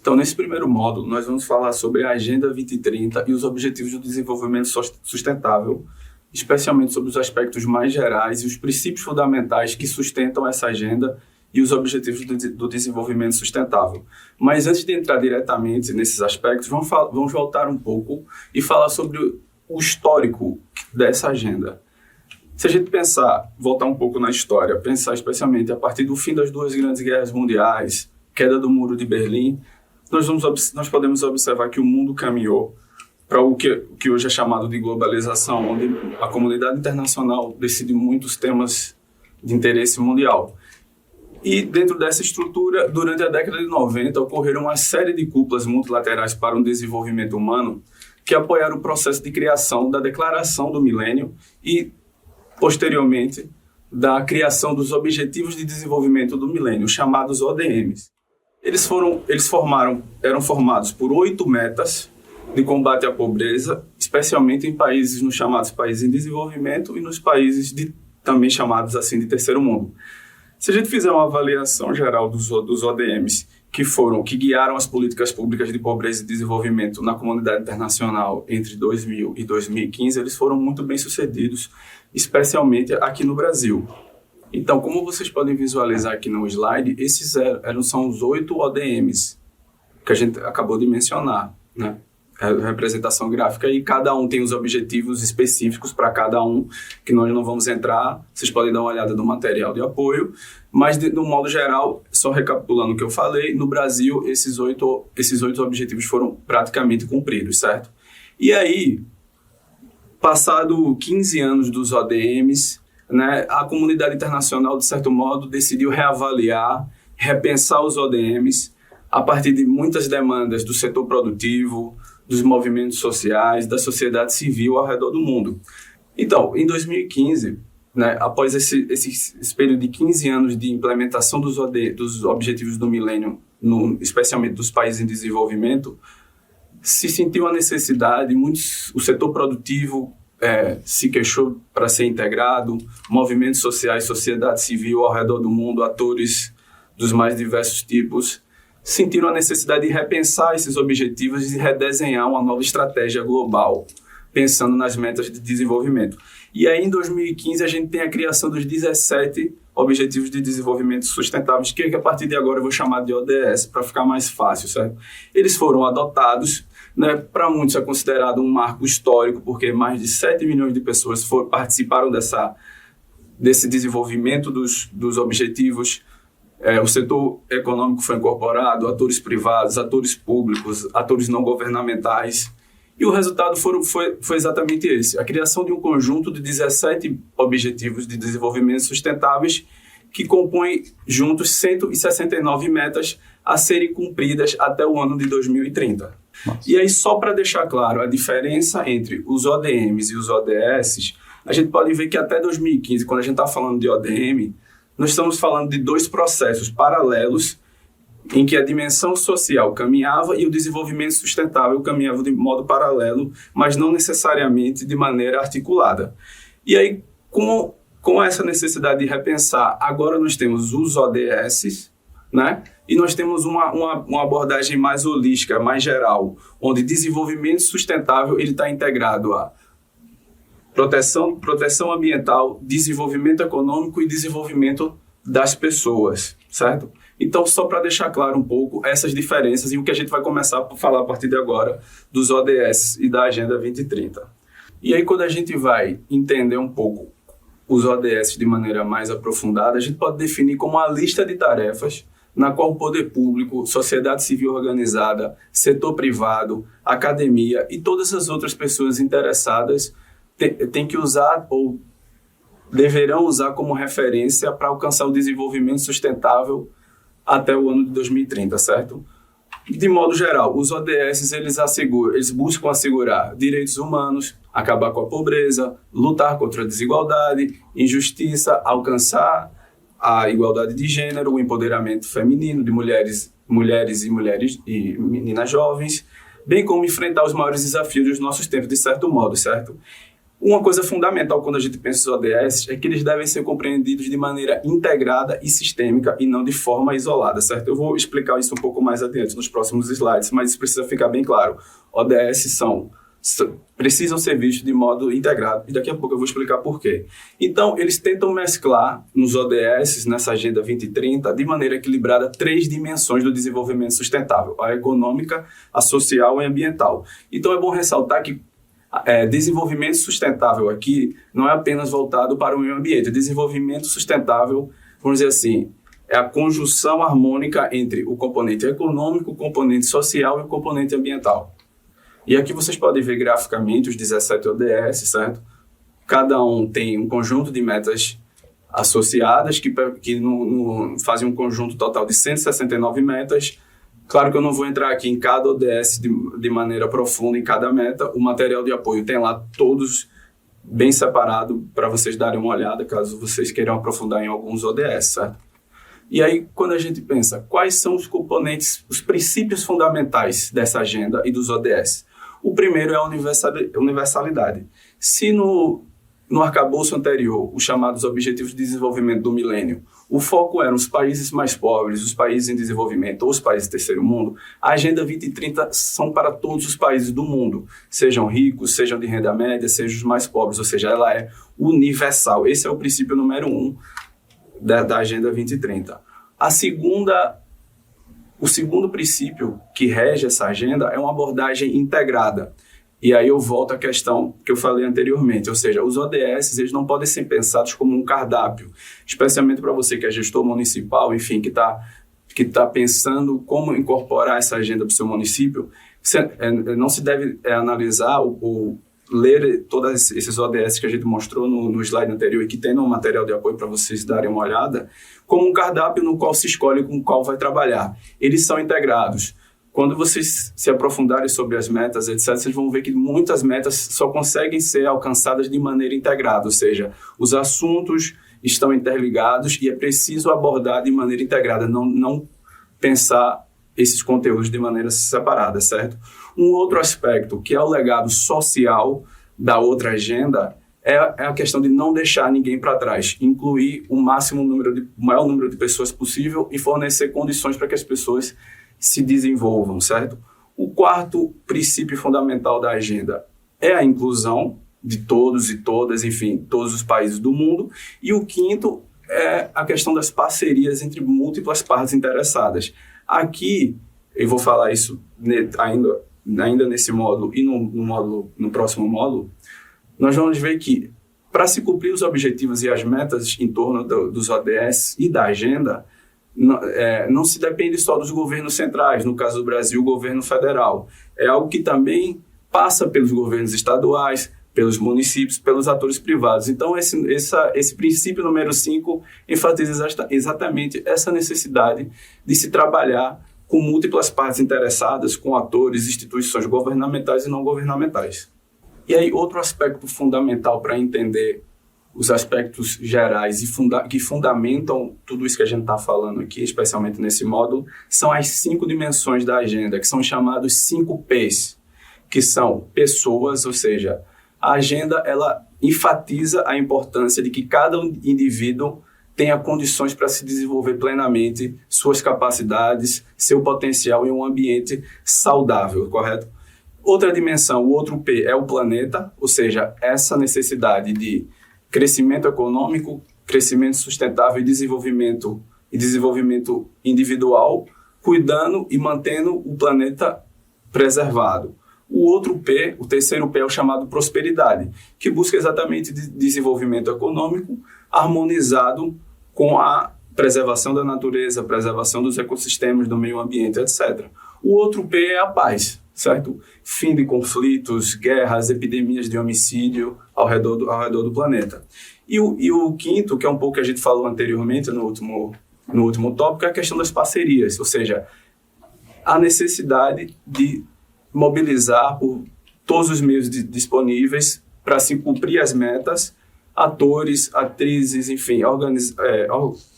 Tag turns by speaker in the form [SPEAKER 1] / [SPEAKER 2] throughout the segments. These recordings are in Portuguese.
[SPEAKER 1] Então, nesse primeiro módulo, nós vamos falar sobre a Agenda 2030 e os Objetivos do Desenvolvimento Sustentável, especialmente sobre os aspectos mais gerais e os princípios fundamentais que sustentam essa agenda e os Objetivos do Desenvolvimento Sustentável. Mas antes de entrar diretamente nesses aspectos, vamos voltar um pouco e falar sobre o histórico dessa agenda. Se a gente voltar um pouco na história, pensar especialmente a partir do fim das duas grandes guerras mundiais, queda do Muro de Berlim, nós podemos observar que o mundo caminhou para o que hoje é chamado de globalização, onde a comunidade internacional decide muitos temas de interesse mundial. E dentro dessa estrutura, durante a década de 90, ocorreram uma série de cúpulas multilaterais para o desenvolvimento humano que apoiaram o processo de criação da Declaração do Milênio e, posteriormente, da criação dos Objetivos de Desenvolvimento do Milênio, chamados ODMs. Eram formados por 8 metas de combate à pobreza, especialmente em países nos chamados países em desenvolvimento e nos países também chamados assim de terceiro mundo. Se a gente fizer uma avaliação geral dos ODMs que guiaram as políticas públicas de pobreza e desenvolvimento na comunidade internacional entre 2000 e 2015, eles foram muito bem sucedidos, especialmente aqui no Brasil. Então, como vocês podem visualizar aqui no slide, esses são os 8 ODMs que a gente acabou de mencionar, né? A representação gráfica, e cada um tem os objetivos específicos para cada um, que nós não vamos entrar, vocês podem dar uma olhada no material de apoio, mas de modo geral, só recapitulando o que eu falei, no Brasil esses oito objetivos foram praticamente cumpridos, certo? E aí, passado 15 anos dos ODMs, né, a comunidade internacional, de certo modo, decidiu reavaliar, repensar os ODMs a partir de muitas demandas do setor produtivo, dos movimentos sociais, da sociedade civil ao redor do mundo. Então, em 2015, né, após esse período de 15 anos de implementação dos Objetivos do Milênio, especialmente dos países em desenvolvimento, se sentiu a necessidade, o setor produtivo se queixou para ser integrado, movimentos sociais, sociedade civil ao redor do mundo, atores dos mais diversos tipos, sentiram a necessidade de repensar esses objetivos e redesenhar uma nova estratégia global, pensando nas metas de desenvolvimento. E aí, em 2015, a gente tem a criação dos 17 Objetivos de Desenvolvimento Sustentáveis, que a partir de agora eu vou chamar de ODS, para ficar mais fácil, certo? Eles foram adotados, né? Para muitos é considerado um marco histórico, porque mais de 7 milhões de pessoas participaram desse desenvolvimento dos objetivos. O setor econômico foi incorporado, atores privados, atores públicos, atores não governamentais. E o resultado foi exatamente esse: a criação de um conjunto de 17 Objetivos de Desenvolvimento Sustentáveis que compõem juntos 169 metas a serem cumpridas até o ano de 2030. Nossa. E aí, só para deixar claro a diferença entre os ODMs e os ODS, a gente pode ver que até 2015, quando a gente está falando de ODM, nós estamos falando de 2 processos paralelos em que a dimensão social caminhava e o desenvolvimento sustentável caminhava de modo paralelo, mas não necessariamente de maneira articulada. E aí, com essa necessidade de repensar, agora nós temos os ODS, né? E nós temos uma abordagem mais holística, mais geral, onde desenvolvimento sustentável está integrado a proteção ambiental, desenvolvimento econômico e desenvolvimento das pessoas, certo? Então, só para deixar claro um pouco essas diferenças e o que a gente vai começar a falar a partir de agora dos ODS e da Agenda 2030. E aí, quando a gente vai entender um pouco os ODS de maneira mais aprofundada, a gente pode definir como uma lista de tarefas na qual o poder público, sociedade civil organizada, setor privado, academia e todas as outras pessoas interessadas tem que usar ou deverão usar como referência para alcançar o desenvolvimento sustentável até o ano de 2030, certo? De modo geral, os ODS eles buscam assegurar direitos humanos, acabar com a pobreza, lutar contra a desigualdade, injustiça, alcançar a igualdade de gênero, o empoderamento feminino de mulheres e meninas jovens, bem como enfrentar os maiores desafios dos nossos tempos, de certo modo, certo? Uma coisa fundamental quando a gente pensa nos ODS é que eles devem ser compreendidos de maneira integrada e sistêmica e não de forma isolada, certo? Eu vou explicar isso um pouco mais adiante nos próximos slides, mas isso precisa ficar bem claro. ODS precisam ser vistos de modo integrado e daqui a pouco eu vou explicar por quê. Então, eles tentam mesclar nos ODS, nessa Agenda 2030, de maneira equilibrada, 3 dimensões do desenvolvimento sustentável: a econômica, a social e a ambiental. Então, é bom ressaltar que desenvolvimento sustentável aqui não é apenas voltado para o meio ambiente. Desenvolvimento sustentável, vamos dizer assim, é a conjunção harmônica entre o componente econômico, o componente social e o componente ambiental. E aqui vocês podem ver graficamente os 17 ODS, certo? Cada um tem um conjunto de metas associadas que fazem um conjunto total de 169 metas. Claro que eu não vou entrar aqui em cada ODS de maneira profunda em cada meta. O material de apoio tem lá todos bem separado para vocês darem uma olhada, caso vocês queiram aprofundar em alguns ODS, certo? E aí, quando a gente pensa, quais são os componentes, os princípios fundamentais dessa agenda e dos ODS? O primeiro é a universalidade. Se no arcabouço anterior, os chamados Objetivos de Desenvolvimento do Milênio, o foco eram os países mais pobres, os países em desenvolvimento ou os países do terceiro mundo, a Agenda 2030 são para todos os países do mundo, sejam ricos, sejam de renda média, sejam os mais pobres, ou seja, ela é universal. Esse é o princípio número 1 da Agenda 2030. O segundo princípio que rege essa agenda é uma abordagem integrada. E aí eu volto à questão que eu falei anteriormente, ou seja, os ODS eles não podem ser pensados como um cardápio, especialmente para você que é gestor municipal, enfim, que está pensando como incorporar essa agenda para o seu município. Não se deve analisar ou ler todos esses ODS que a gente mostrou no slide anterior e que tem no material de apoio para vocês darem uma olhada, como um cardápio no qual se escolhe com qual vai trabalhar. Eles são integrados. Quando vocês se aprofundarem sobre as metas, etc., vocês vão ver que muitas metas só conseguem ser alcançadas de maneira integrada, ou seja, os assuntos estão interligados e é preciso abordar de maneira integrada, não pensar esses conteúdos de maneira separada, certo? Um outro aspecto, que é o legado social da outra agenda, é a questão de não deixar ninguém para trás, incluir o maior número de pessoas possível e fornecer condições para que as pessoas se desenvolvam, certo? O quarto princípio fundamental da agenda é a inclusão de todos e todas, enfim, todos os países do mundo. E o quinto é a questão das parcerias entre múltiplas partes interessadas. Aqui, eu vou falar isso ainda nesse módulo e no próximo módulo, nós vamos ver que para se cumprir os objetivos e as metas em torno dos ODS e da agenda, não se depende só dos governos centrais, no caso do Brasil, o governo federal. É algo que também passa pelos governos estaduais, pelos municípios, pelos atores privados. Então, esse princípio número 5 enfatiza exatamente essa necessidade de se trabalhar com múltiplas partes interessadas, com atores, instituições governamentais e não governamentais. E aí, outro aspecto fundamental para entender os aspectos gerais que fundamentam tudo isso que a gente está falando aqui, especialmente nesse módulo, são as 5 dimensões da agenda, que são chamados 5 P's, que são pessoas, ou seja, a agenda ela enfatiza a importância de que cada indivíduo tenha condições para se desenvolver plenamente, suas capacidades, seu potencial em um ambiente saudável, correto? Outra dimensão, o outro P, é o planeta, ou seja, essa necessidade de crescimento econômico, crescimento sustentável e desenvolvimento individual, cuidando e mantendo o planeta preservado. O outro P, o terceiro P, é o chamado prosperidade, que busca exatamente desenvolvimento econômico harmonizado com a preservação da natureza, preservação dos ecossistemas, do meio ambiente, etc. O outro P é a paz, certo? Fim de conflitos, guerras, epidemias de homicídio ao redor do planeta. E o quinto, que é um pouco que a gente falou anteriormente no último tópico, é a questão das parcerias, ou seja, a necessidade de mobilizar por todos os meios disponíveis para se cumprir as metas, atores, atrizes, enfim,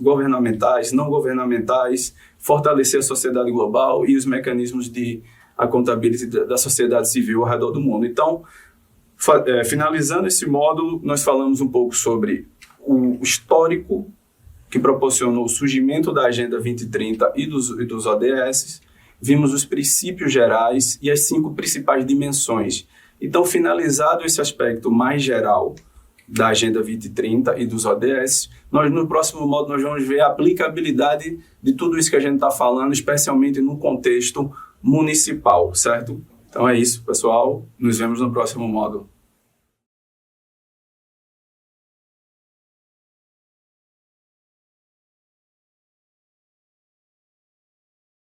[SPEAKER 1] governamentais, não governamentais, fortalecer a sociedade global e os mecanismos de accountability da sociedade civil ao redor do mundo. Então, Finalizando esse módulo, nós falamos um pouco sobre o histórico que proporcionou o surgimento da Agenda 2030 e dos ODS, vimos os princípios gerais e as 5 principais dimensões. Então, finalizado esse aspecto mais geral da Agenda 2030 e dos ODS, no próximo módulo nós vamos ver a aplicabilidade de tudo isso que a gente está falando, especialmente no contexto municipal, certo? Então é isso, pessoal. Nos vemos no próximo módulo.